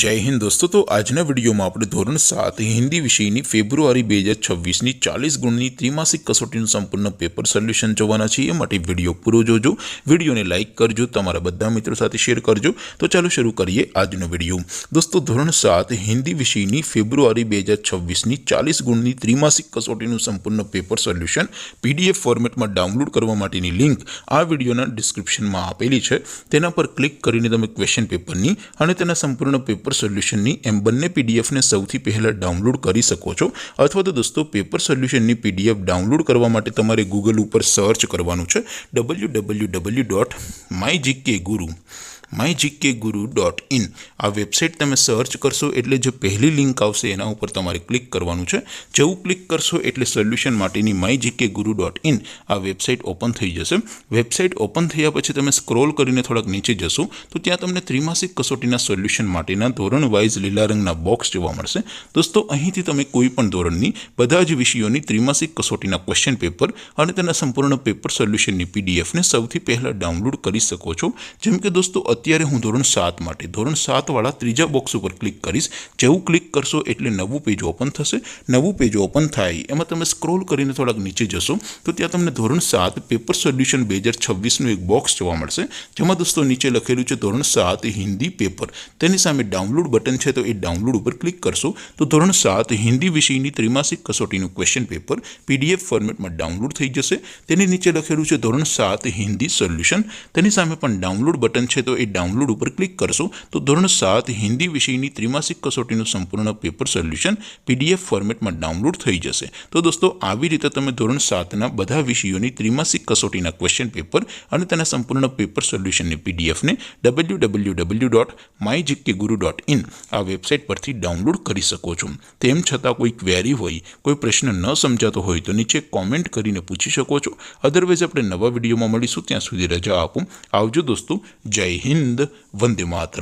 जय हिंद दोस्तों। तो आजना विडियो में આપણે ધોરણ 7 હિન્દી વિષયની ફેબ્રુઆરી 2026ની 40 ગુણની ત્રિમાસિક કસોટીનું સંપૂર્ણ પેપર સોલ્યુશન જોવાના છીએ। માટે વિડિયો પૂરો જોજો, વિડિયોને લાઈક કરજો, તમારા બધા મિત્રો સાથે શેર કરજો। તો ચાલો શરૂ કરીએ આજનો વિડિયો। દોસ્તો ધોરણ 7 હિન્દી વિષયની ફેબ્રુઆરી 2026ની 40 ગુણની ત્રિમાસિક કસોટીનું સંપૂર્ણ પેપર સોલ્યુશન પીડીએફ ફોર્મેટમાં ડાઉનલોડ કરવા માટેની લિંક આ વિડિયોના ડિસ્ક્રિપ્શનમાં આપેલી છે। તેના પર ક્લિક કરીને તમે ક્વેશ્ચન પેપરની અને તેના સંપૂર્ણ પેपर सोल्यूशन एम बने पीडीएफ ने सौथी पहला डाउनलॉड कर सको छो। अथवा तो दोस्तों पेपर सोल्यूशन पीडीएफ डाउनलॉड करवा माटे तमारे गूगल पर सर्च करवानुं छे www.mygkguru.in आ वेबसाइट तमे सर्च करशो एटले जो पहली लिंक आवशे एना उपर तमारे क्लिक करवानुं छे। जेवुं क्लिक करशो एटले सोल्यूशन माटेनी mygkguru.in आ वेबसाइट ओपन थई जशे। वेबसाइट ओपन थया पछी तमे स्क्रॉल करीने थोड़ाक नीचे जशो तो त्यां तमने त्रिमासिक कसोटीना सोल्यूशन माटेना धोरण वाइज लीला रंगना बॉक्स जोवा मळशे। दोस्तों અહીંથી તમે કોઈ પણ ધોરણની બધા જ વિષયોની ત્રિમાસિક કસોટીના ક્વેશ્ચન પેપર અને તેના સંપૂર્ણ પેપર સોલ્યુશનની પીડીએફ ને સૌથી પહેલા ડાઉનલોડ કરી શકો છો। જેમ કે દોસ્તો અત્યારે હું ધોરણ 7 માટે ધોરણ 7 વાળા ત્રીજા બોક્સ ઉપર ક્લિક કરીશ। જેવું ક્લિક કરશો એટલે નવું પેજ ઓપન થશે। નવું પેજ ઓપન થાય એમાં તમે સ્ક્રોલ કરીને થોડાક નીચે જશો તો ત્યાં તમને ધોરણ 7 પેપર સોલ્યુશન 2026 નું એક બોક્સ જોવા મળશે। જેમાં દોસ્તો નીચે લખેલું છે ધોરણ 7 હિન્દી પેપર। તેની સામે ડાઉનલોડ બટન છે તો એ ડાઉનલોડ ઉપર ક્લિક કરશો તો ધોરણ 7 હિન્દી વિષયની ત્રિમાસિક કસોટીનું ક્વેશ્ચન પેપર પીડીએફ ફોર્મેટમાં ડાઉનલોડ થઈ જશે। તેની નીચે લખેલું છે ધોરણ 7 હિન્દી સોલ્યુશન। તેની સામે પણ ડાઉનલોડ બટન છે તો એ ડાઉનલોડ ઉપર ક્લિક કરશો તો ધોરણ 7 હિન્દી વિષયની ત્રિમાસિક કસોટીનું સંપૂર્ણ પેપર સોલ્યુશન પીડીએફ ફોર્મેટમાં ડાઉનલોડ થઈ જશે। તો દોસ્તો આવી રીતે તમે ધોરણ 7ના બધા વિષયોની ત્રિમાસિક કસોટીના ક્વેશ્ચન પેપર અને તેના સંપૂર્ણ પેપર સોલ્યુશનની પીડીએફને www.mygkguru.in आ वेबसाइट परथी डाउनलॉड करी सको छो। तेम छतां कोई क्वेरी होय, कोई प्रश्न न समजातो होय तो नीचे कॉमेंट करीने पूछी शको छो। अदरवाइज आपणे नवा विडियोमां मळीशुं, त्यां सुधी रजा आपो। आवजो दोस्तों। जय हिंद, वंदे मातरम।